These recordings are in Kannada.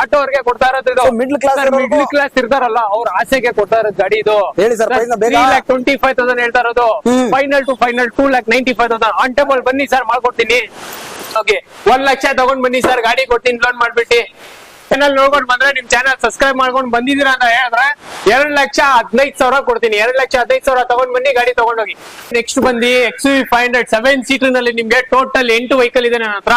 ಆಟೋ ಅವ್ರಿಗೆ ಕೊಡ್ತಾ ಇರೋದು ಇದು. ಮಿಡ್ಲ್ ಕ್ಲಾಸ್ ಮಿಡ್ಲ್ ಕ್ಲಾಸ್ ಇರ್ತಾರಲ್ಲ ಅವ್ರ ಆಸೆಗೆ ಕೊಡ್ತಾ ಇರೋದು ಗಾಡಿ ಇದು. ಹೇಳಿ ಸರ್ ಪ್ರೈಸ್ ಬೇಗ. 3,25,000 ಹೇಳ್ತಾ ಇರೋದು. Final to final 2,95,000 on table. ಬನ್ನಿ ಸರ್ ಮಾಡ್ಕೊಡ್ತೀನಿ. ಓಕೆ 1 ಲಕ್ಷ ತಗೊಂಡ್ ಬನ್ನಿ ಸರ್, ಗಾಡಿ ಕೊಡ್ತೀನಿ ಲೋನ್ ಮಾಡ್ಬಿಟ್ಟು. ಚಾನಲ್ ನೋಡ್ಕೊಂಡು ಬಂದ್ರೆ ನಿಮ್ ಚಾನಲ್ ಸಬ್ಸ್ಕ್ರೈಬ್ ಮಾಡ್ಕೊಂಡು ಬಂದಿದ್ದೀರಾ ಅಂತ ಹೇಳಿದ್ರೆ 2,15,000 ಕೊಡ್ತೀನಿ. 2,15,000 ತಗೊಂಡ್ ಬನ್ನಿ, ಗಾಡಿ ತಗೊಂಡೋಗಿ. ನೆಕ್ಸ್ಟ್ ಬಂದಿ XUV 500 7 ಸೀಟರ್ ನಲ್ಲಿ ನಿಮ್ಗೆ ಟೋಟಲ್ 8 ವೆಹಿಕಲ್ ಇದೆ ನನ್ನ ಹತ್ರ.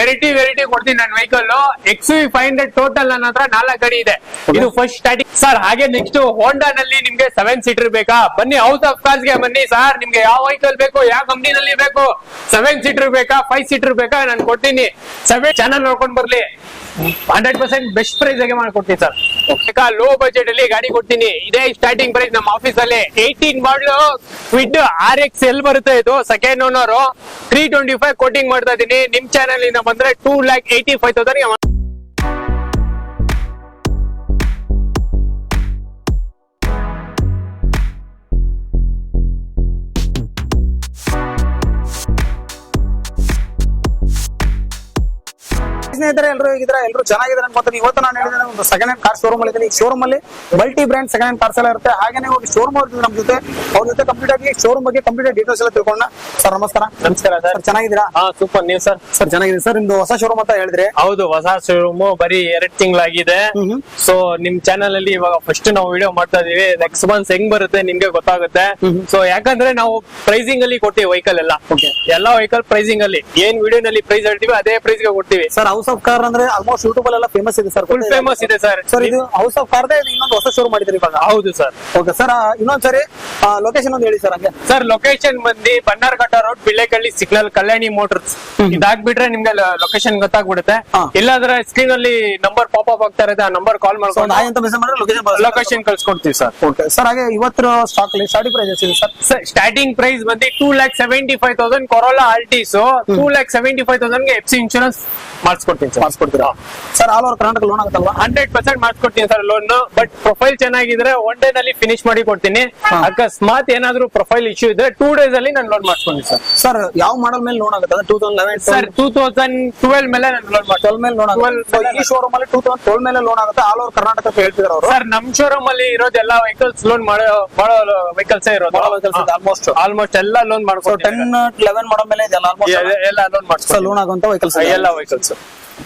ವೆರೈಟಿ ಕೊಡ್ತೀನಿ ನನ್ನ ವೆಹಿಕಲ್. XUV 500 ಟೋಟಲ್ ನನ್ನ ಹತ್ರ 4 ಗಾಡಿ ಇದೆ. ಇದು ಫಸ್ಟ್ ಸ್ಟಾರ್ಟಿಂಗ್ ಸರ್. ಹಾಗೆ ನೆಕ್ಸ್ಟ್ ಹೋಂಡಾ ನಲ್ಲಿ ನಿಮ್ಗೆ 7 ಸೀಟರ್ ಬೇಕಾ, ಬನ್ನಿ ಔಟ್ ಆಫ್ ಕಾಸ್ಟ್ ಗೆ ಬನ್ನಿ ಸರ್. ನಿಮ್ಗೆ ಯಾವ ವೆಹಿಕಲ್ ಬೇಕು, ಯಾವ ಕಂಪನಿ ನಲ್ಲಿ ಬೇಕು, 7 ಸೀಟರ್ ಬೇಕಾ 5 ಸೀಟರ್ ಬೇಕಾ, ನಾನು ಕೊಡ್ತೀನಿ. 7 ಚಾನಲ್ ನೋಡ್ಕೊಂಡು ಬರ್ಲಿ, 100% ಬೆಸ್ಟ್ ಪ್ರೈಸ್ ಆಗಿ ಮಾಡ್ಕೊಡ್ತೀನಿ ಸರ್. ಲೋ ಬಜೆಟ್ ಅಲ್ಲಿ ಗಾಡಿ ಕೊಡ್ತೀನಿ. ಇದೇ ಸ್ಟಾರ್ಟಿಂಗ್ ಪ್ರೈಸ್ ನಮ್ಮ ಆಫೀಸ್ ಅಲ್ಲಿ. 18 ಮಾಡಲು ಕ್ವಿಡ್ RXL ಬರುತ್ತೆ. ಇದು ಸೆಕೆಂಡ್ ಓನರ್ 325 ಕೋಟಿಂಗ್ ಮಾಡ್ತಾ ಇದೀನಿ. ನಿಮ್ ಚಾನಲ್ ಇಂದ ಬಂದ್ರೆ 2,85,000. ಸ್ನೇಹಿತರೆ ಎಲ್ಲರೂ ಹೇಗಿದ್ರೆ ಎಲ್ಲರೂ ಚೆನ್ನಾಗಿದ್ದಾರೆ ಅನ್ಕೊಂತೀನಿ. ಇವತ್ತು ನಾನು ಹೇಳಿದ್ರೆ ಒಂದು ಸೆಕೆಂಡ್ ಹ್ಯಾಂಡ್ ಕಾರ್ ಶೋರೂಮ್ ಅಲ್ಲಿ ಈ ಶೋರೂಮ್ ಅಲ್ಲಿ multi brand second hand cars ಎಲ್ಲ ಇರುತ್ತೆ. ಹಾಗೆ ಒಂದು ಶೋರೂಮ್ ಅವ್ರ ನಮ್ಮ ಜೊತೆ ಅವ್ರ ಜೊತೆ ಕಂಪ್ಲೀಟ್ ಆಗಿ ಶೋರೂಮ್ ಬಗ್ಗೆ ಕಂಪ್ಲೀಟ್ ಡೀಟೇಲ್ಸ್ ಎಲ್ಲ ತಿಳ್ಕೊಂಡ. ಸರ್ ನಮಸ್ಕಾರ. ನಮಸ್ಕಾರ ಸರ್, ಚೆನ್ನಾಗಿದ್ದೀರಾ? ಸೂಪರ್. ನೀವು ಸರ್? ಸರ್ ಚೆನ್ನಾಗಿದೆ ಸರ್. ನಿಮ್ದು ಹೊಸ ಶೋರೂಮ್ ಅಂತ ಹೇಳಿದ್ರೆ? ಹೌದು, ಹೊಸ ಶೋರೂಮ್ ಬರೀ 2 ತಿಂಗಳಾಗಿದೆ. ಸೊ ನಿಮ್ ಚಾನಲ್ ಅಲ್ಲಿ ಇವಾಗ ಫಸ್ಟ್ ನಾವು ವಿಡಿಯೋ ಮಾಡ್ತಾ ಇದೀವಿ. ನೆಕ್ಸ್ಟ್ ಮಂತ್ ಹೆಂಗ್ ಬರುತ್ತೆ ನಿಮ್ಗೆ ಗೊತ್ತಾಗುತ್ತೆ. ಸೊ ಯಾಕಂದ್ರೆ ನಾವು ಪ್ರೈಸಿಂಗ್ ಅಲ್ಲಿ ಕೊಡ್ತೀವಿ ವೆಹಿಕಲ್ ಎಲ್ಲ. ಎಲ್ಲಾ ವೆಹಿಕಲ್ ಪ್ರೈಸಿಂಗ್ ಅಲ್ಲಿ ಏನ್ ವಿಡಿಯೋ ನಲ್ಲಿ ಪ್ರೈಸ್ ಹೇಳ್ತೀವಿ ಅದೇ ಪ್ರೈಸ್ ಗೆ ಕೊಡ್ತೀವಿ ಸರ್. ಹೌಸ್ ಆಫ್ ಕಾರ್ ಅಂದ್ರೆ ಆಲ್ಮೋಸ್ಟ್ ಯೂಟ್ಯೂಬ್ ಎಲ್ಲ ಫೇಮಸ್ ಇದೆ ಸರ್, ಫುಲ್ ಫೇಮಸ್ ಇದೆ ಸರ್. ಸರ್ ಇದು ಹೌಸ್ ಆಫ್ ಕಾರ್ ಇನ್ನೊಂದು ಹೊಸ ಶೋರೂಮ್ ಮಾಡಿದ್ರಿ ಇವಾಗ? ಹೌದು ಸರ್. ಓಕೆ ಸರ್, ಇನ್ನೊಂದ್ಸರಿ ಲೊಕೇಶನ್ ಒಂದು ಹೇಳಿ ಸರ್. ಹಂಗೆ ಸರ್ ಲೊಕೇಶನ್ ಬಂದಿ ಬನ್ನಾರ್ಘಟ್ಟ ರೋಡ್, ಬಿಳ್ಳೆಕಳ್ಳಿ ಸಿಗ್ನಲ್, ಕಲ್ಯಾಣಿ ಮೋಟರ್ಸ್. ಇದಾಗ್ಬಿಟ್ರೆ ನಿಮ್ಗೆ ಲೊಕೇಶನ್ ಗೊತ್ತಾಗ್ಬಿಡುತ್ತೆ. ಇಲ್ಲಾಂದ್ರೆ ಸ್ಕ್ರೀನ್ ಅಲ್ಲಿ ನಂಬರ್ ಪಾಪ್ ಅಪ್ ಆಗ್ತಾ ಇರುತ್ತೆ, ಆ ನಂಬರ್ ಕಾಲ್ ಮಾಡ್ಕೊಂಡು ಲೊಕೇಶನ್ ಕಳ್ಸ್ಕೊಡ್ತೀವಿ ಸರ್. Okay sir. ಹಾಗೆ ಇವತ್ತು ಸ್ಟಾಕ್ ಸ್ಟಾರ್ಟಿಂಗ್ ಪ್ರೈಸ್ ಎಷ್ಟಿದೆ ಸರ್? ಸ್ಟಾರ್ಟಿಂಗ್ ಪ್ರೈಸ್ ಬಂದು 2,75,000 ಕೊರೋಲಾ ಆಲ್ಟಿಸ್. 2,75,000 ಗೆ FC ಇನ್ಶೂರೆನ್ಸ್ ಮಾಡಿಸ್ಕೊಡ್ತೀನಿ ಸರ್. ಮಾಡಿಸ್ಕೊಡ್ತೀರಾ sir? All over Karnataka loan ಆಗುತ್ತಲ್ವಾ? 100% ಮಾಡಿಸ್ಕೊಡ್ತೀನಿ ಸರ್ ಲೋನ್. ಬಟ್ ಪ್ರೊಫೈಲ್ ಚೆನ್ನಾಗಿದ್ರೆ 1 ಡೇ ನಲ್ಲಿ ಫಿನಿಶ್ ಮಾಡಿ ಕೊಡ್ತೀನಿ. ಅಕಸ್ಮಾತ್ ಏನಾದ್ರು ಪ್ರೊಫೈಲ್ ಇಶ್ಯೂ ಇದ್ರೆ 2 ಡೇಸ್ ಅಲ್ಲಿ ನಾನು ಲೋನ್ ಮಾಡ್ಸ್ಕೊಡ್ತೀನಿ ಸರ್. ಸರ್ ಯಾವ ಮಾಡಲ್ ಮೇಲೆ ಲೋನ್ ಆಗುತ್ತೆ? 2011 ಸರ್ 2012 ಮೇಲೆ ನಾನು ಲೋನ್ ಮಾಡ್ತೀನಿ. 12 ಮೇಲೆ ಲೋನ್ ಆಗುತ್ತೆ. ಈ ಶೋರೂಮ್ ಅಲ್ಲಿ 2012 ಮೇಲೆ ಲೋನ್ ಆಗುತ್ತೆ. ಆಲ್ ಓವರ್ ಕರ್ನಾಟಕ ಅಂತ ಹೇಳ್ತಿದ್ದಾರೆ ಅವರು. ಸರ್ ನಮ್ ಶೋರೂಮ್ ಅಲ್ಲಿ ಇರೋದೆಲ್ಲ ವೆಹಿಕಲ್ಸ್ ಲೋನ್ ಮಾಡೋ ವೆಹಿಕಲ್ಸ್ ಇರೋದು. ಆಲ್ಮೋಸ್ಟ್ ಎಲ್ಲ ಲೋನ್ ಮಾಡ್ಕೊಂಡು 10, 11 ಮಾಡಲ್ ಮೇಲೆ ಎಲ್ಲ ಲೋನ್ ಮಾಡ್ಕೊಂಡು ಲೋನ್ ಆಗುವಂತ ವೆಹಿಕಲ್ಸ್ ಎಲ್ಲ vehicles.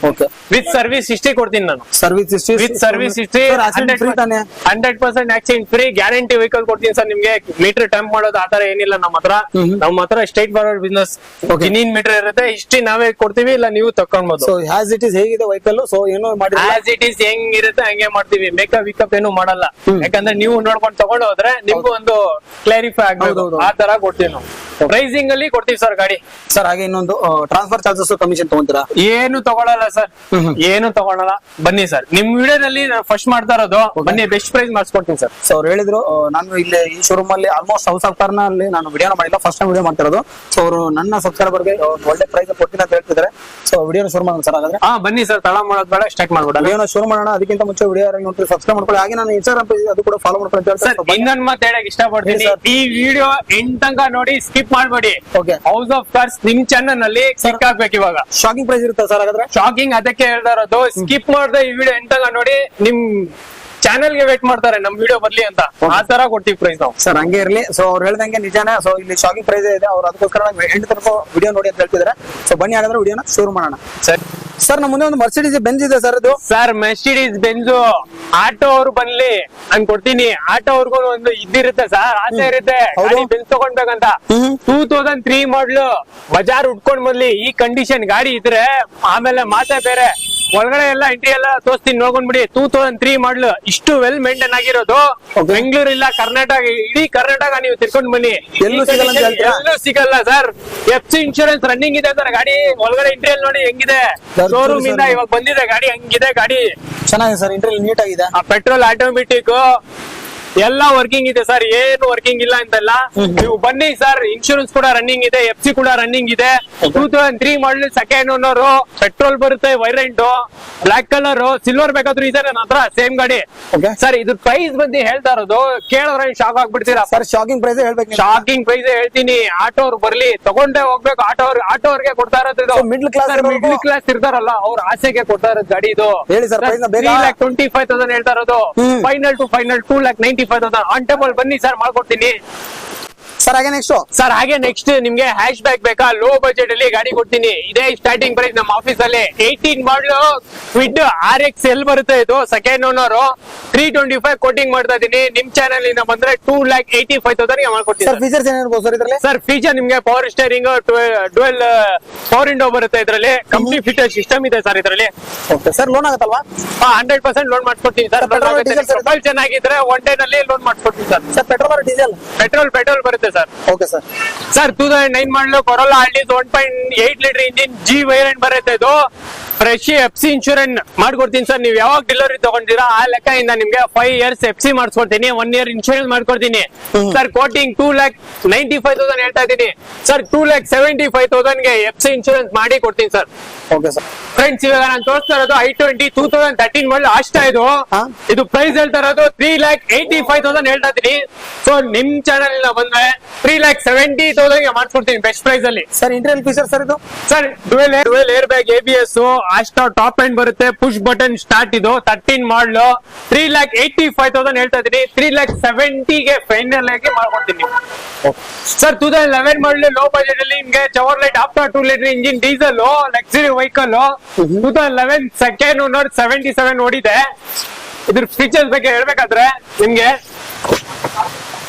Okay. With service history ಕೊಡ್ತೀನಿ ನಾನು. Service history with service history 100% accident free guarantee vehicle ಕೊಡ್ತೀನಿ ಸರ್. ನಿಮ್ಗೆ ಮೀಟರ್ ಟಂಪ್ ಮಾಡೋದು ಆತರ ಏನಿಲ್ಲ ನಮ್ಮ ಹತ್ರ. Straightforward business. ಇನ್ನಿನ್ ಮೀಟರ್ ಇರುತ್ತೆ, ಹಿಸ್ಟ್ರಿ ನಾವೇ ಕೊಡ್ತೀವಿ, ಇಲ್ಲ ನೀವು ತಕೊಂಡ್ಬೋದು. ಸೊ ಆಸ್ ಇಟ್ ಇಸ್ ಹೇಗಿದೆ ವೆಹಿಕಲ್? ಸೊ ಏನು ಮಾಡಿ ಆಸ್ ಇಟ್ ಇಸ್ ಹೆಂಗಿರುತ್ತೆ ಹಂಗೆ ಮಾಡ್ತೀವಿ. ಮೇಕಪ್ ವಿಕಪ್ ಏನು ಮಾಡಲ್ಲ. ಯಾಕಂದ್ರೆ ನೀವು ನೋಡ್ಕೊಂಡು ತಗೊಂಡು ಹೋದ್ರೆ ನಿಮ್ಗೂ ಒಂದು ಕ್ಲಾರಿಫೈ ಆಗ್ಬೇಕು, ಆ ತರ ಕೊಡ್ತೀವಿ ನಾವು. ಪ್ರೈಸಿಂಗ್ ಅಲ್ಲಿ ಕೊಡ್ತೀವಿ ಸರ್ ಗಾಡಿ. ಸರ್ ಹಾಗೆ ಇನ್ನೊಂದು ಟ್ರಾನ್ಸ್ಫರ್ ಚಾರ್ಜಸ್ ಕಮಿಷನ್ ತಗೊಂತೀರಾ? ಏನು ತಗೊಳಲ್ಲ ಸರ್, ಏನು ತಗೊಳಲ್ಲ. ಬನ್ನಿ ಸರ್, ನಿಮ್ ವಿಡಿಯೋದಲ್ಲಿ ಫಸ್ಟ್ ಮಾಡ್ತಾ ಇರೋದು. ಬನ್ನಿ ಬೆಸ್ಟ್ ಪ್ರೈಸ್ ಮಾಡಿಸ್ಕೊಡ್ತೀನಿ ಸರ್. ಸೊ ಅವ್ರು ಹೇಳಿದ್ರು ನಾನು ಇಲ್ಲಿ ಈ ಶೋರೂಮ್ ಅಲ್ಲಿ ಆಲ್ಮೋಸ್ಟ್ ಹೌಸ್ ಆಫ್ ಕಾರ್ ನಲ್ಲಿ ನಾನು ವಿಡಿಯೋನ ಮಾಡಿಲ್ಲ, ಫಸ್ಟ್ ಟೈಮ್ ವಿಡಿಯೋ ಮಾಡ್ತಿರೋದು. ಸೊ ಅವರು ನನ್ನ ಸಬ್ಸ್ಕ್ರೈಬರ್ ಗೆ ಒಳ್ಳೆ ಪ್ರೈಸ್ ಕೊಡ್ತೀನಿ ಅಂತ ಹೇಳ್ತಿದ್ದಾರೆ. ಸೊ ವಿಡಿಯೋನ ಶುರು ಮಾಡೋಣ ಸರ್. ಹಾಗಾದ್ರೆ ಬನ್ನಿ ಸರ್, ತಳ ಮಾಡೋದ್ ಬೇಡ, ಸ್ಟಾರ್ಟ್ ಮಾಡ್ಬಿಡ. ವಿಡಿಯೋನ ಶುರು ಮಾಡೋಣ. ಅದಕ್ಕಿಂತ ಮುಂಚೆ ವಿಡಿಯೋ ನೋಡಿ ಸಬ್ಸ್ಕ್ರೈಬ್ ಮಾಡ್ಕೊಳ್ಳಿ. ಹಾಗೆ ನಾನು ಇನ್ಸ್ಟಾಗ್ರಾಮ್ ಪೇಜ್ ಅದು ಕೂಡ ಫಾಲೋ ಮಾಡ್ಕೊಳ್ಳಿ ಸರ್. ಇನ್ನೊಂದ್ ಮಾತು ಹೇಳಕ್ ಇಷ್ಟಪಡ್ತೀನಿ, ಈ ವಿಡಿಯೋ ಎಂಡ್ ತನಕ ನೋಡಿ, ಸ್ಕಿಪ್ ಮಾಡ್ಬೇಡಿ. ಓಕೆ. ಹೌಸ್ ಆಫ್ ಕಾರ್ಸ್ ನಿಮ್ ಚಾನಲ್ ನಲ್ಲಿ ಕ್ಲಿಕ್ ಆಗ್ಬೇಕು. ಇವಾಗ ಶಾಕಿಂಗ್ ಪ್ರೈಸ್ ಇರುತ್ತೆ ಸರ್. ಹಾಗಾದ್ರೆ ಶಾಕಿಂಗ್ ಅದಕ್ಕೆ ಹೇಳ್ತಾ ಇರೋದು. ಸ್ಕಿಪ್ ಮಾಡದೆ ಈ ವಿಡಿಯೋ ಎಂಡ್ ತನಕ ನೋಡಿ, ನಿಮ್ ಚಾನೆಲ್ ಗೆ ವೇಟ್ ಮಾಡ್ತಾರೆ ನಮ್ ವಿಡಿಯೋ ಬರ್ಲಿ ಅಂತ. ಆ ತರ ಕೊಡ್ತೀವಿ ಪ್ರೈಸ್ ನಾವು ಸರ್. ಹಂಗೆ ಇರ್ಲಿ. ಸೊ ಅವ್ರು ಹೇಳ್ದಂಗೆ ನಿಜಾನೇ. ಸೊ ಇಲ್ಲಿ ಶಾಕಿಂಗ್ ಪ್ರೈಸ್ ಇದೆ, ಅವ್ರು ಅದಕ್ಕೋಸ್ಕರ ಎಂಡ್ ತನಕ ವಿಡಿಯೋ ನೋಡಿ ಅಂತ ಹೇಳ್ತಿದ್ದಾರೆ. ಸೊ ಬನ್ನಿ ಹಾಗಾದ್ರೆ ವಿಡಿಯೋನ ಶುರು ಮಾಡೋಣ. ಸರ್ ನಮ್ಮ ಮುಂದೆ ಒಂದು ಮರ್ಸಿಡೀಸ್ ಬೆಂಜ್ ಇದೆ ಸರ್. ಇದು ಸರ್ ಮೆರ್ಸಿಡೀಸ್ ಬೆಂಜ್ ಆಟೋ ಅವ್ರು ಬನ್ಲಿ ನಾನು ಕೊಡ್ತೀನಿ. ಆಟೋ ಅವ್ರಿಗೂ ಒಂದು ಇದಿರುತ್ತೆ ಸರ್, ಆಸೆ ಇರುತ್ತೆ ಬೆಂಜ್ ತಗೊಂಡ್ಬೇಕಂತ. 2003 ಮಾಡ್ಲು ಬಜಾರ್ ಉಟ್ಕೊಂಡ್ ಬಂದ್ಲಿ. ಈ ಕಂಡೀಷನ್ ಗಾಡಿ ಇದ್ರೆ ಆಮೇಲೆ ಮಾತೆ ಬೇರೆ. ಒಳಗಡೆ ಎಲ್ಲ ಎಂಟ್ರಿ ಎಲ್ಲ ತೋರಿಸ್ತೀನಿ, ನೋಡ್ಕೊಂಡ್ಬಿಡಿ. 2003 ಮಾಡ್ಲು ಇಷ್ಟು ವೆಲ್ ಮೇಂಟೈನ್ ಆಗಿರೋದು ಬೆಂಗಳೂರು ಇಲ್ಲ, ಕರ್ನಾಟಕ, ಇಡೀ ಕರ್ನಾಟಕ ನೀವು ತಿರ್ಕೊಂಡ್ ಬನ್ನಿ, ಎಲ್ಲೂ ಸಿಗಲ್ಲ ಸರ್. FC ಇನ್ಶೂರೆನ್ಸ್ ರನ್ನಿಂಗ್ ಇದೆ ಸರ್. ಗಾಡಿ ಒಳಗಡೆ ಇಂಟೀರಿಯಲ್ ನೋಡಿ ಹೆಂಗಿದೆ. ಶೋರೂಮ್ ಇಂದ ಇವಾಗ ಬಂದಿದೆ ಗಾಡಿ, ಹಂಗಿದೆ ಗಾಡಿ. ಚೆನ್ನಾಗಿದೆ ಸರ್. ಇಂಟೀರಿಯಲ್ ನೀಟ್ ಆಗಿದೆ. ಪೆಟ್ರೋಲ್ ಆಟೋಮೆಟಿಕ್ ಎಲ್ಲ ವರ್ಕಿಂಗ್ ಇದೆ ಸರ್, ಏನು ವರ್ಕಿಂಗ್ ಇಲ್ಲ ಅಂತಲ್ಲ. ನೀವು ಬನ್ನಿ ಸರ್, ಇನ್ಶೂರೆನ್ಸ್ ಕೂಡ ರನ್ನಿಂಗ್ ಇದೆ, FC ಕೂಡ ರನ್ನಿಂಗ್ ಇದೆ. 2003 ಮಾಡಲ್, ಸೆಕೆಂಡ್ ಓನರ್, ಪೆಟ್ರೋಲ್ ಬರುತ್ತೆ, ವೈರೆಂಟ್, ಬ್ಲಾಕ್ ಕಲರ್, ಸಿಲ್ವರ್ ಬೇಕಾದ್ರೂ ಇದೆ ನನ್ನ ಹತ್ರ, ಸೇಮ್ ಗಾಡಿ. ಸರ್ ಇದ್ರ ಪ್ರೈಸ್ ಬಂದು ಹೇಳ್ತಾ ಇರೋದು, ಕೇಳಿದ್ರೆ ಶಾಕ್ ಆಗ್ಬಿಡ್ತೀರಾ ಸರ್. ಶಾಕಿಂಗ್ ಪ್ರೈಸ್ ಹೇಳ್ಬೇಕು, ಶಾಕಿಂಗ್ ಪ್ರೈಸ್ ಹೇಳ್ತೀನಿ. ಆಟೋ ಅವ್ರು ಬರ್ಲಿ, ತಗೊಂಡೇ ಹೋಗ್ಬೇಕು. ಆಟೋ ಅವ್ರಿಗೆ ಕೊಡ್ತಾ ಇರೋದು, ಮಿಡ್ಲ್ ಕ್ಲಾಸ್ ಇರ್ತಾರಲ್ಲ ಅವ್ರ ಆಸೆಗೆ ಕೊಡ್ತಾ ಇರೋದು ಗಾಡಿ ಇದು. ಹೇಳಿ ಸರ್, 3,25,000 ಹೇಳ್ತಾ ಇರೋದು. Final to final 2,95,000 on table. ಬನ್ನಿ ಸರ್, ಮಾಡ್ಕೊಡ್ತೀನಿ ಸರ್. ಹಾಗೆ ನೆಕ್ಸ್ಟ್ ಸರ್, ಹಾಗೆ ನೆಕ್ಸ್ಟ್ ನಿಮ್ಗೆ ಹ್ಯಾಶ್ ಬ್ಯಾಕ್ ಬೇಕಾ, ಲೋ ಬಜೆಟ್ ಅಲ್ಲಿ ಗಾಡಿ ಕೊಡ್ತೀನಿ. ಇದೇ ಸ್ಟಾರ್ಟಿಂಗ್ ಪ್ರೈಸ್ ನಮ್ಮ ಆಫೀಸ್ ಅಲ್ಲಿ. 18 ಮಾಡಲು ಕ್ವಿಡ್ RXL ಬರುತ್ತೆ, ಇದು ಸೆಕೆಂಡ್ ಓನರ್. 325 ಕೋಟಿಂಗ್ ಮಾಡ್ತಾ ಇದೀನಿ. ನಿಮ್ ಚಾನಲ್ ಇಂದ ಬಂದ್ರೆ 2,85,000 ಮಾಡ್ಕೊಡ್ತೀನಿ. ಸರ್ ಫೀಚರ್ಸ್ ಏನಿರ್ಬೋದು ಸರ್ ಇದ್ರಲ್ಲಿ? ಸರ್ ಫೀಚರ್ ನಿಮ್ಗೆ power steering, dual power window ಬರುತ್ತೆ ಇದ್ರಲ್ಲಿ. ಕಂಪ್ನಿ ಫಿಟರ್ ಸಿಸ್ಟಮ್ ಇದೆ ಸರ್ ಇದ್ರಲ್ಲಿ. ಸರ್ ಲೋನ್ ಆಗುತ್ತಲ್ವಾ? 100% ಲೋನ್ ಮಾಡ್ಕೊಡ್ತೀನಿ ಸರ್. ಮೊಬೈಲ್ ಚೆನ್ನಾಗಿದ್ರೆ ಒನ್ ಡೇ ನಲ್ಲಿ ಲೋನ್ ಮಾಡ್ಕೊಡ್ತೀನಿ sir. Sir petrol diesel? Petrol ಬರುತ್ತೆ ಸರ್. Okay sir. ಸರ್ 2009 ಮಾಡಲು Corolla Altis 1.8 litre engine, G variant ಬರುತ್ತೆ ಇದು. ಫ್ರೆಶ್ FC ಇನ್ಶೂರೆನ್ಸ್ ಮಾಡ್ಕೊಡ್ತೀನಿ ಸರ್. ನೀವು ಯಾವಾಗ ಡೆಲಿವರಿ ತಗೊಂಡಿರಾ ಆ ಲೆಕ್ಕದಿಂದ ನಿಮ್ಗೆ 5 years FC ಮಾಡಿಸ್ಕೊಡ್ತೀನಿ, 1 year ಇನ್ಶೂರೆನ್ಸ್ ಮಾಡ್ಕೊಡ್ತೀನಿ ಸರ್. ಕೋಟಿಂಗ್ 2,95,000 ಹೇಳ್ತಾ ಇದ್ದೀನಿ ಸರ್. 2,75,000 ಗೆ FC ಇನ್ಶೂರೆನ್ಸ್ ಮಾಡಿ ಕೊಡ್ತೀನಿ ಸರ್. Okay sir. ಫ್ರೆಂಡ್ಸ್ ಇವಾಗ ನಾನು ತೋರಿಸ್ತಾ ಇರೋದು i20 2013 ಮಾಡಲ್ ಅಷ್ಟ. ಇದು ಪ್ರೈಸ್ ಹೇಳ್ತಾ ಇರೋದು 3,85,000 ಹೇಳ್ತಾ ಇದೀನಿ. ಸೊ ನಿಮ್ ಚಾನಲ್ ಇಂದ ಬಂದ್ರೆ 3,70,000 ಗೆ ಮಾಡ್ಕೊಡ್ತೀನಿ ಬೆಸ್ಟ್ ಪ್ರೈಸ್ ಅಲ್ಲಿ ಸರ್. ಇಂಟೀರಿಯರ್ ಫೀಚರ್ ಸರ್ ಇದು? Sir dual airbag, ABS, ಅಷ್ಟ ಟಾಪ್ ಎಂಡ್ ಬರುತ್ತೆ, ಪುಷ್ ಬಟನ್ ಸ್ಟಾರ್ಟ್. ಇದು 13 ಮಾಡಲು 3,85,000 ಹೇಳ್ತಾ ಇದೀನಿ. 3,70,000 ಗೆ ಫೈನಲ್ ಆಗಿ ಮಾಡ್ಕೊಡ್ತೀನಿ ಸರ್. 2011 ಮಾಡಲು ಲೋ ಬಜೆಟ್ ಅಲ್ಲಿ ನಿಮ್ಗೆ Chevrolet after 2 litre engine, diesel, luxury vehicle. 2011 second owner, 77 ಓಡಿದೆ. ಇದ್ರ ಫೀಚರ್ಸ್ ಬಗ್ಗೆ ಹೇಳ್ಬೇಕಾದ್ರೆ ನಿಮ್ಗೆ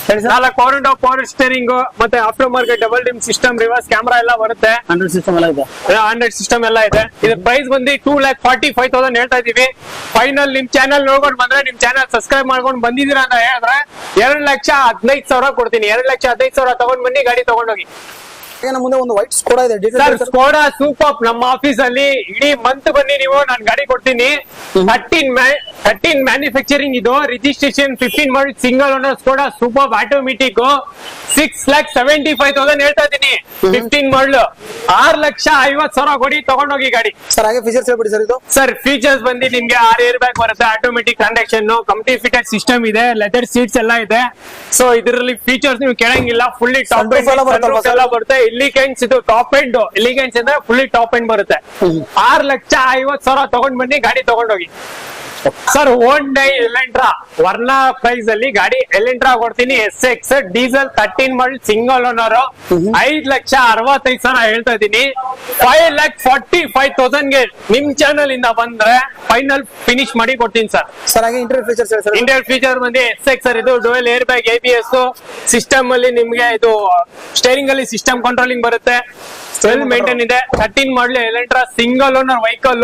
4 ಪವರ್ ವಿಂಡೋ, ಪವರ್ ಸ್ಟೇರಿಂಗ್, ಮತ್ತೆ aftermarket double dim system, reverse camera ಎಲ್ಲ ಬರುತ್ತೆ. 100 ಸಿಸ್ಟಮ್ ಎಲ್ಲ ಇದೆ. 100 ಸಿಸ್ಟಮ್ ಎಲ್ಲ ಇದೆ. ಇದ್ರ ಪ್ರೈಸ್ ಬಂದು 2,45,000 ಹೇಳ್ತಾ ಇದೀವಿ. ಫೈನಲ್ ನಿಮ್ ಚಾನಲ್ ನೋಡ್ಕೊಂಡು ಬಂದ್ರೆ, ನಿಮ್ ಚಾನಲ್ ಸಬ್ಸ್ಕ್ರೈಬ್ ಮಾಡ್ಕೊಂಡು ಬಂದಿದ್ದೀರಾ ಅಂತ ಹೇಳಿದ್ರೆ 2,15,000 ಕೊಡ್ತೀನಿ. 2,15,000 ತಗೊಂಡ್ ಬನ್ನಿ, ಗಾಡಿ ತಗೊಂಡೋಗಿ. ಮುಂದೆ ಒಂದು ವೈಟ್ ಸ್ಕೋಡಾ ಇದೆ. ಸರ್ ಸ್ಕೋಡಾ ಸೂಪರ್ ನಮ್ಮ ಆಫೀಸ್ ಅಲ್ಲಿ ಇಡೀ ಮಂತ್ ಬನ್ನಿ ನೀವು, ನಾನು ಗಾಡಿ ಕೊಡ್ತೀನಿ. 13 ಮ್ಯಾನುಫ್ಯಾಕ್ಚರಿಂಗ್ ಇದು, ರಿಜಿಸ್ಟ್ರೇಷನ್ 15 ಮಾಡಿ, single owner Skoda super automatic. 6,75,000 ಹೇಳ್ತಾ ಇದ್ದೀನಿ. 15 ಮಾಡಲು 6,50,000 ಕೊಡಿ, ತಗೊಂಡೋಗಿ ಗಾಡಿ. ಸರ್ ಹಾಗೆ ಫೀಚರ್ಸ್ ಹೇಳ್ಬಿಡಿ ಸರ್ ಇದು? ಸರ್ ಫೀಚರ್ಸ್ ಬಂದು ನಿಮ್ಗೆ 6 ಏರ್ ಬ್ಯಾಗ್ ಬರುತ್ತೆ, automatic transaction, company fitted system ಇದೆ, ಲೆದರ್ ಸೀಟ್ಸ್ ಎಲ್ಲ ಇದೆ. ಸೊ ಇದರಲ್ಲಿ ಫೀಚರ್ಸ್ ನೀವು ಕೇಳಂಗಿಲ್ಲ, ಫುಲ್ಲಿ ಟಾಪ್ ಎಲ್ಲ ಬರುತ್ತೆ. ಇಲಿಗೆನ್ಸ್ ಇದು ಟಾಪ್ ಎಂಡ್, ಇಲಿಗೆನ್ಸ್ ಅಂದ್ರೆ ಫುಲ್ಲಿ ಟಾಪ್ ಎಂಡ್ ಬರುತ್ತೆ. 6,50,000 ತಗೊಂಡ್ ಬನ್ನಿ, ಗಾಡಿ ತಗೊಂಡೋಗಿ. ಸರ್ ಹೋಂಡೈ ಎಲೆಂಟ್ರಾ ವರ್ಣ ಪ್ರೈಸ್ ಅಲ್ಲಿ ಗಾಡಿ ಎಲೆಂಟ್ರಾ ಕೊಡ್ತೀನಿ. SX diesel 13 model single owner, 5,65,000 ಹೇಳ್ತಾ ಇದೀನಿ. 5,45,000 ಗೆ ನಿಮ್ ಚಾನಲ್ ಇಂದ ಬಂದ್ರೆ ಫೈನಲ್ ಫಿನಿಶ್ ಮಾಡಿ ಕೊಡ್ತೀನಿ ಸರ್. ಸರ್ ಹಾಗೆ ಇಂಟೀರಿಯರ್ ಫೀಚರ್ಸ್ ಹೇಳಿ ಸರ್? ಇಂಟೀರಿಯರ್ ಫೀಚರ್ ಬಂದು SX ಸರ್. ಇದು dual airbag, ABS system ಅಲ್ಲಿ ನಿಮ್ಗೆ ಇದು ಸ್ಟೇರಿಂಗ್ ಅಲ್ಲಿ ಸಿಸ್ಟಮ್ ಕಂಟ್ರೋಲಿಂಗ್ ಬರುತ್ತೆ, ವೆಲ್ ಮೇಂಟೈನ್ ಇದೆ. 13 ಮಾಡಲ್ ಎಲೆಂಟ್ರಾ ಸಿಂಗಲ್ ಓನರ್ ವೆಹಿಕಲ್,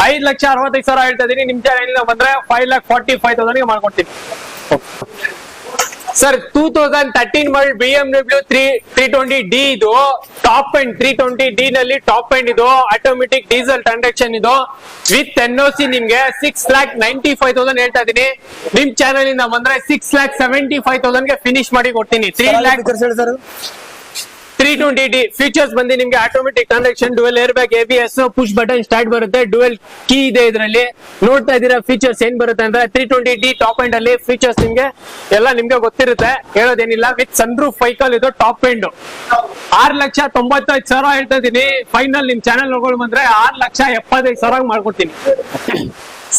5,65,000 ಹೇಳ್ತಾ ಇದೀನಿ. ನಿಮ್ ಚಾನಲ್ ಬಂದ್ರೆ 5,45,000 ಗೆ ಮಾಡ್ಕೊಡ್ತೀನಿ ಸರ್. 2013 ಮಾಡಲ್ BMW 320D ಇದು ಟಾಪ್ ಎಂಡ್. 320D ನಲ್ಲಿ ಟಾಪ್ ಎಂಡ್ ಇದು, ಆಟೋಮೆಟಿಕ್ ಡೀಸೆಲ್ ಟ್ರಾನ್ಸಾಕ್ಷನ್ ಇದು, ವಿತ್ NOC ನಿಮ್ಗೆ 6,95,000 ಹೇಳ್ತಾ ಇದೀನಿ. ನಿಮ್ ಚಾನಲ್ ಇಂದ ಬಂದ್ರೆ 6,75,000 ಗೆ ಫಿನಿಶ್ ಮಾಡಿ ಕೊಡ್ತೀನಿ. 320D ಫೀಚರ್ಸ್ ಬಂದು ನಿಮ್ಗೆ automatic transaction, dual airbag, ABS, push button start ಬರುತ್ತೆ, ಡುವೆಲ್ ಕೀ ಇದೆ ಇದರಲ್ಲಿ. ನೋಡ್ತಾ ಇದೀರಾ ಫೀಚರ್ಸ್ ಏನ್ ಬರುತ್ತೆ ಅಂದ್ರೆ 320D ಟಾಪ್ ಎಂಡ್ ಅಲ್ಲಿ ಫೀಚರ್ಸ್ ನಿಮ್ಗೆ ಎಲ್ಲ ನಿಮ್ಗೆ ಗೊತ್ತಿರುತ್ತೆ, ಹೇಳೋದೇನಿಲ್ಲ. ವಿತ್ ಸನ್ ರೂಫ್ ವೆಹಿಕಲ್ ಇದು ಟಾಪ್ ಎಂಡ್. 6,95,000 ಹೇಳ್ತಾ ಇದೀನಿ. ಫೈನಲ್ ನಿಮ್ ಚಾನಲ್ ನೋಡ್ಕೊಂಡು ಬಂದ್ರೆ 6,75,000 ಮಾಡ್ಕೊಡ್ತೀನಿ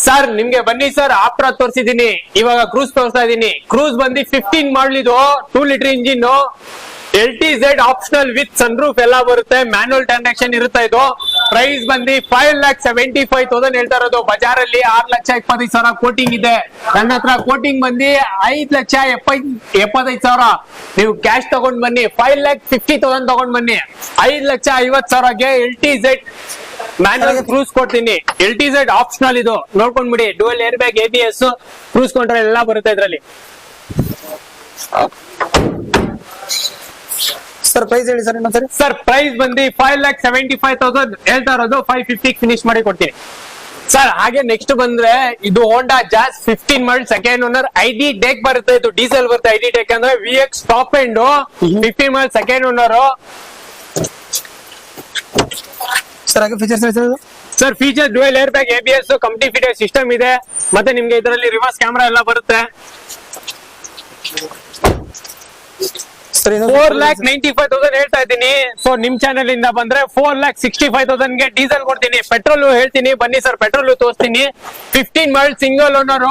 ಸರ್. ನಿಮ್ಗೆ ಬನ್ನಿ ಸರ್, ಆಪ್ರಾ ತೋರಿಸಿದೀನಿ, ಇವಾಗ ಕ್ರೂಸ್ ತೋರಿಸ್ತಾ ಇದೀನಿ. ಕ್ರೂಸ್ ಬಂದು 15 ಮಾಡಲ್ ಇದು, 2 litre engine, LTZ optional with sunroof ಎಲ್ಲ ಬರುತ್ತೆ, ಮ್ಯಾನುವಲ್ ಟ್ರಾನ್ಸಾಕ್ಷನ್ ಇರುತ್ತೆ. ಇದು ಪ್ರೈಸ್ ಬಂದು 5,75,000 ಹೇಳ್ತಾ ಇರೋದು. ಬಜಾರ್ ಅಲ್ಲಿ 6,25,000 ಕೋಟಿಂಗ್ ಇದೆ. ನನ್ನ ಹತ್ರ ಕೋಟಿಂಗ್ ಬಂದು 5,75,000. ನೀವು ಕ್ಯಾಶ್ ತಗೊಂಡ್ ಬನ್ನಿ, 5,50,000 ತಗೊಂಡ್ ಬನ್ನಿ. 5,50,000ಗೆ LTZ ಮ್ಯಾನುವಲ್ ಕ್ರೂಸ್ ಕೊಡ್ತೀನಿ. LTZ ಆಪ್ಷನಲ್ ಇದು, ನೋಡ್ಕೊಂಡ್ಬಿಡಿ. Dual airbag, ABS, cruise control ಎಲ್ಲ ಬರುತ್ತೆ ಇದರಲ್ಲಿ. ಸರ್ ಪ್ರೈಸ್ ಹೇಳಿ ಸರ್ ಇನ್ನೊಂದ್ಸರಿ? ಸರ್ ಪ್ರೈಸ್ ಬಂದು 5,75,000 ಹೇಳ್ತಾ ಇರೋದು. 550 ಫಿನಿಶ್ ಮಾಡಿ ಕೊಡ್ತೀನಿ ಸರ್ ಹಾಗೆ ನೆಕ್ಸ್ಟ್ ಬಂದ್ರೆ ಇದು ಹೋಂಡಾ ಜಾಸ್ 15 ಮಾಡಲ್ ಸೆಕೆಂಡ್ ಓನರ್ ಐಡಿ ಡೇಕ್ ಬರುತ್ತೆ, ಇದು ಡೀಸೆಲ್ ಬರುತ್ತೆ ಐಡಿ ಡೇಕ್ ಅಂದ್ರೆ VX top end 15 model second owner. Sir ಹಾಗೆ ಫೀಚರ್ಸ್ ಹೇಳ್ತಾರೆ sir feature dual air bag ABS company fitted system ಇದೆ, ಮತ್ತೆ ನಿಮ್ಗೆ ಇದರಲ್ಲಿ ರಿವರ್ಸ್ ಕ್ಯಾಮೆರಾ ಎಲ್ಲ ಬರುತ್ತೆ. ಸರ್ 4,95,000 ಹೇಳ್ತಾ ಇದ್ದೀನಿ. ಸೊ ನಿಮ್ ಚಾನೆಲ್ ಇಂದ ಬಂದ್ರೆ 4,65,000 ಗೆ ಡೀಸೆಲ್ ಕೊಡ್ತೀನಿ. ಪೆಟ್ರೋಲ್ ಹೇಳ್ತೀನಿ ಬನ್ನಿ ಸರ್, ಪೆಟ್ರೋಲ್ ತೋರಿಸ್ತೀನಿ. 15 ಮಾಡಲ್ ಸಿಂಗಲ್ ಓನರ್,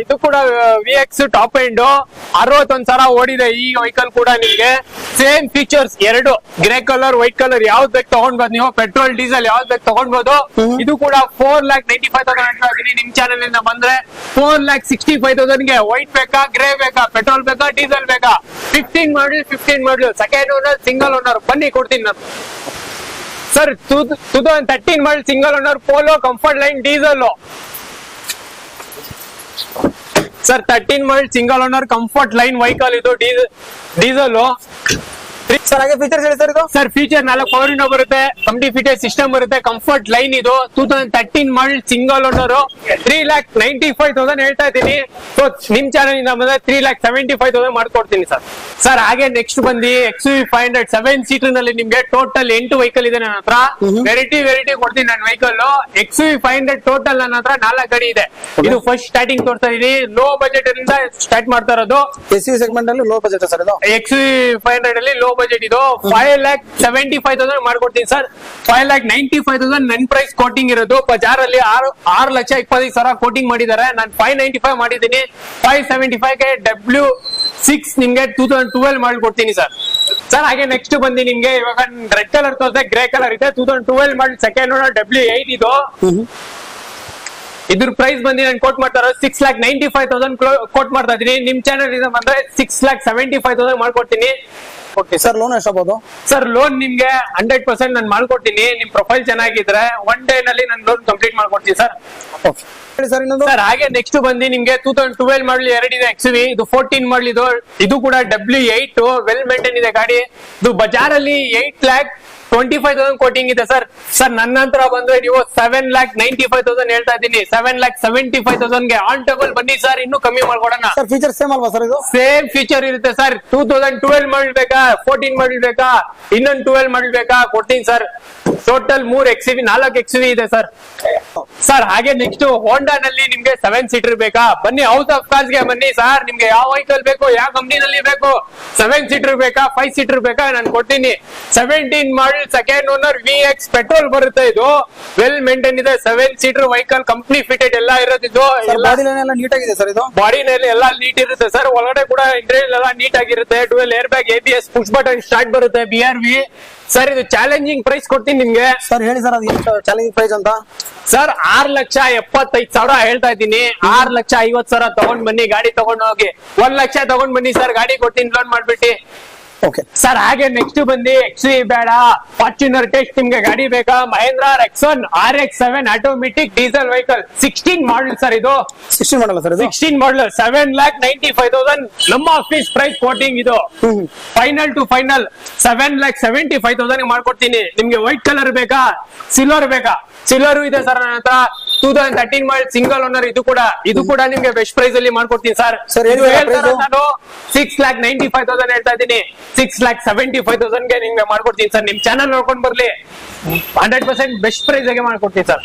ಇದು ಕೂಡ VX ಟಾಪ್ ಎಂಡ್ 61,000 ಓಡಿದೆ ಈ ವೆಹಿಕಲ್ ಕೂಡ. ನಿಮ್ಗೆ ಸೇಮ್ ಫೀಚರ್ಸ್ ಎರಡು, ಗ್ರೇ ಕಲರ್ ವೈಟ್ ಕಲರ್ ಯಾವ್ದು ಬೇಕು ತಗೊಂಡ್ಬೋದು ನೀವು, ಪೆಟ್ರೋಲ್ ಡೀಸೆಲ್ ಯಾವ್ದು ಬೇಕು ತಗೊಂಡ್ಬೋದು. ಇದು ಕೂಡ 4,95,000 ಹೇಳ್ತಾ ಇದ್ದೀನಿ. ನಿಮ್ ಚಾನೆಲ್ ಇಂದ ಬಂದ್ರೆ 4,65,000 ಗೆ ವೈಟ್ ಬೇಕಾ, ಗ್ರೇ ಬೇಕಾ, ಪೆಟ್ರೋಲ್ ಬೇಕಾ, ಡೀಸೆಲ್ ಬೇಕಾ, 15 model second owner single owner ಬನ್ನಿ ಕೊಡ್ತೀನಿ ನಾನು. Sir 2013 model single owner polo comfort line diesel. Sir 13 model single owner comfort line vehicle ಇದು ಡೀಸೆಲ್. ಸರ್ ಹಾಗೆ ಫೀಚರ್ಸ್ ಹೇಳಿ ಸರ್ ಇದು. ಸರ್ ಫೀಚರ್ 4 ಪವರ್ ವಿಂಡೋ ಬರುತ್ತೆ, ಕಂಪ್ನಿ ಫಿಟೆಡ್ ಸಿಸ್ಟಮ್ ಬರುತ್ತೆ, ಕಂಫರ್ಟ್ ಲೈನ್ ಇದು 2013 ಮಾಡಲ್ ಸಿಂಗಲ್ ಓನರ್. 3,95,000 ಹೇಳ್ತಾ ಇದ್ದೀನಿ. ಸೊ ನಿಮ್ ಚಾನಲ್ ಇಂದ ಬಂದ್ರೆ 3,75,000 ಮಾಡ್ಕೊಡ್ತೀನಿ ಸರ್. ಸರ್ ಹಾಗೆ ನೆಕ್ಸ್ಟ್ ಬಂದು XUV 500 7 ಸೀಟರ್ ನಲ್ಲಿ ನಿಮ್ಗೆ ಟೋಟಲ್ 8 ವೆಹಿಕಲ್ ಇದೆ ನನ್ನ ಹತ್ರ. ವೆರೈಟಿ ಕೊಡ್ತೀನಿ ನನ್ನ ವೆಹಿಕಲ್. XUV 500 ಟೋಟಲ್ ನನ್ನ ಹತ್ರ 4 ಗಾಡಿ ಇದೆ. ಇದು ಫಸ್ಟ್ ಸ್ಟಾರ್ಟಿಂಗ್ ತೋರ್ತಾ ಇದೀನಿ, ಲೋ ಬಜೆಟ್ ಇಂದ ಸ್ಟಾರ್ಟ್ ಮಾಡ್ತಾ ಇರೋದು. SUV ಸೆಗ್ಮೆಂಟ್ ಅಲ್ಲಿ ಲೋ ಬಜೆಟ್ ಸರ್ ಇದು. XUV 500 ಅಲ್ಲಿ ಲೋ ಬಜೆಟ್ ಇದು 5,75,000 ಮಾಡ್ಕೊಡ್ತೀನಿ ಸರ್. 5,95,000 ನನ್ ಪ್ರೈಸ್ ಕೋಟಿಂಗ್ ಇರೋದು. ಬಜಾರ್ ಅಲ್ಲಿ 6,25,000 ಕೋಟಿಂಗ್ ಮಾಡಿದ್ದಾರೆ, ನಾನು 595 ಮಾಡಿದ್ದೀನಿ. 575 ಗೆ W6 ನಿಮ್ಗೆ 2012 ಮಾಡ್ಕೊಡ್ತೀನಿ ಸರ್. ಸರ್ ಹಾಗೆ ನೆಕ್ಸ್ಟ್ ಬಂದು ನಿಮ್ಗೆ ಇವಾಗ ರೆಡ್ ಕಲರ್ ತೋರಿಸಿದೆ, ಗ್ರೇ ಕಲರ್ ಇದೆ 2012 ಮಾಡಿ ಸೆಕೆಂಡ್ ಓನರ್ W8 ಇದು. ಇದ್ರ ಪ್ರೈಸ್ ಬಂದು ನಾನು ಕೋಟ್ ಮಾಡ್ತಾ ಇರೋದು 6,95,000 ಕೋಟ್ ಮಾಡ್ತಾ ಇದೀನಿ. ನಿಮ್ ಚಾನಲ್ ಇಂದ ಬಂದ್ರೆ 6,75,000 ಮಾಡ್ಕೊಡ್ತೀನಿ. ಓಕೆ ಸರ್ ಲೋನ್ ಎಷ್ಟಾಗಬಹುದು? ಸರ್ ಲೋನ್ ನಿಮ್ಗೆ 100% ನಾನು ಮಾಡ್ಕೊಡ್ತೀನಿ. ನಿಮ್ ಪ್ರೊಫೈಲ್ ಚೆನ್ನಾಗಿದ್ರೆ 1 ಡೇ ನಲ್ಲಿ ನಾನು ಲೋನ್ ಕಂಪ್ಲೀಟ್ ಮಾಡ್ಕೊಡ್ತೀನಿ ಸರ್. ಹೇಳಿ ಸರ್ ಇನ್ನೊಂದು. ಸರ್ ಹಾಗೆ ನೆಕ್ಸ್ಟ್ ಬಂದು ನಿಮ್ಗೆ 2012 ಮಾಡಲ್ ಎರಡಿದೆ XUV, ಇದು 14 ಮಾಡಲ್ ಇದು ಕೂಡ W8 ವೆಲ್ ಮೇಂಟೈನ್ ಇದೆ ಗಾಡಿ. ಇದು ಬಜಾರ್ ಅಲ್ಲಿ 8,25,000 ಕೋಟಿಂಗ್ ಇದೆ ಸರ್. ಸರ್ ನನ್ನ ಹತ್ರ ಬಂದ್ರೆ ನೀವು 7,95,000 ಹೇಳ್ತಾ ಇದ್ದೀನಿ. 7,75,000 ಗೆ ಆನ್ ಟೇಬಲ್ ಬನ್ನಿ ಸರ್, ಇನ್ನೂ ಕಮ್ಮಿ ಮಾಡ್ಕೊಡೋಣ. ಸರ್ ಫೀಚರ್ ಸೇಮ್ ಅಲ್ವಾ ಸರ್ ಇದು? ಸೇಮ್ ಫೀಚರ್ ಇರುತ್ತೆ ಸರ್. 2012 ಮಾಡಲ್ ಬೇಕಾ, 14 ಮಾಡಲ್ ಬೇಕಾ, ಇನ್ನೊಂದು 12 ಮಾಡಲ್ ಬೇಕಾ, ಕೊಡ್ತೀನಿ ಸರ್. ಟೋಟಲ್ 4 XUV ಇದೆ ಸರ್. ಸರ್ ಹಾಗೆ ನೆಕ್ಸ್ಟ್ ಹೋಂಡಾ ನಲ್ಲಿ ನಿಮ್ಗೆ 7 ಸೀಟರ್ ಬೇಕಾ, ಬನ್ನಿ ಔಟ್ ಆಫ್ ಕಾರ್ಸ್ ಗೆ ಬನ್ನಿ ಸರ್. ನಿಮ್ಗೆ ಯಾವ ವೆಹಿಕಲ್ ಬೇಕು, ಯಾವ ಕಂಪ್ನಿನಲ್ಲಿ ಬೇಕು, 7 ಸೀಟರ್ ಬೇಕಾ, 5 ಸೀಟರ್ ಬೇಕಾ, ನಾನು ಕೊಡ್ತೀನಿ. 17 model second owner VX petrol ಬರುತ್ತೆ, ಇದು ವೆಲ್ ಮೇಂಟೈನ್ ಇದೆ. 7 ಸೀಟರ್ ವೆಹಿಕಲ್ ಕಂಪ್ನಿ ಫಿಟೆಡ್ ಎಲ್ಲ ಇರೋದು. ಎಲ್ಲ ನೀಟ್ ಆಗಿದೆ ಸರ್ ಇದು. ಬಾಡಿನಲ್ಲಿ ಎಲ್ಲ ನೀಟ್ ಇರುತ್ತೆ ಸರ್, ಒಳಗಡೆ ಕೂಡ ಇಂಟೀರಿಯರ್ ಎಲ್ಲ ನೀಟ್ ಆಗಿರುತ್ತೆ. Dual air bag ABS push button start ಬರುತ್ತೆ, BRV. ಸರ್ ಇದು ಚಾಲೆಂಜಿಂಗ್ ಪ್ರೈಸ್ ಕೊಡ್ತೀನಿ ನಿಮ್ಗೆ. ಸರ್ ಹೇಳಿ ಸರ್ ಅದು ಚಾಲೆಂಜಿಂಗ್ ಪ್ರೈಸ್ ಅಂತ. ಸರ್ 6,75,000 ಹೇಳ್ತಾ ಇದ್ದೀನಿ. 6,50,000 ತಗೊಂಡ್ ಬನ್ನಿ, ಗಾಡಿ ತಗೊಂಡ್ ಹೋಗಿ 1 ಲಕ್ಷ ತಗೊಂಡ್ ಬನ್ನಿ ಸರ್, ಗಾಡಿ ಕೊಡ್ತೀನಿ ಲೋನ್ ಮಾಡ್ಬಿಟ್ಟು. ಓಕೆ ಸರ್ ಹಾಗೆ ನೆಕ್ಸ್ಟ್ ಬಂದು XUV ಬೇಡ, ಫಾರ್ಚುನರ್ ಟೆಸ್ಟ್ ನಿಮ್ಗೆ ಗಾಡಿ ಬೇಕಾ, Mahindra Rexon RX-7 automatic diesel vehicle 16 model sir ಇದು. 16 ಮಾಡಲ್ ಸರ್ ಇದು. 16 ಮಾಡಲ್ 7,95,000 ನಮ್ಮ ಆಫೀಸ್ ಪ್ರೈಸ್ ಕೋಟಿಂಗ್ ಇದು. ಫೈನಲ್ ಟು ಫೈನಲ್ 7,75,000 ಮಾಡ್ಕೊಡ್ತೀನಿ. ನಿಮ್ಗೆ ವೈಟ್ ಕಲರ್ ಬೇಕಾ, ಸಿಲ್ವರ್ ಬೇಕಾ, ಸಿಲ್ವರ್ ಇದೆ ಸರ್ ನನ್ನ ಹತ್ರ. 2013 ಮಾಡಲ್ ಸಿಂಗಲ್ ಓನರ್ ಇದು ಕೂಡ ನಿಮ್ಗೆ ಬೆಸ್ಟ್ ಪ್ರೈಸ್ ಅಲ್ಲಿ ಮಾಡ್ಕೊಡ್ತೀನಿ ಸರ್. ನಾನು 6,95,000 ಹೇಳ್ತಾ ಇದ್ದೀನಿ. 6,75,000 ಗೆ ನಿಮ್ಗೆ ಮಾಡ್ಕೊಡ್ತೀನಿ ಸರ್. ನಿಮ್ ಚಾನಲ್ ನೋಡ್ಕೊಂಡ್ ಬರ್ಲಿ, 100% ಬೆಸ್ಟ್ ಪ್ರೈಸ್ ಆಗಿ ಮಾಡ್ಕೊಡ್ತೀನಿ ಸರ್.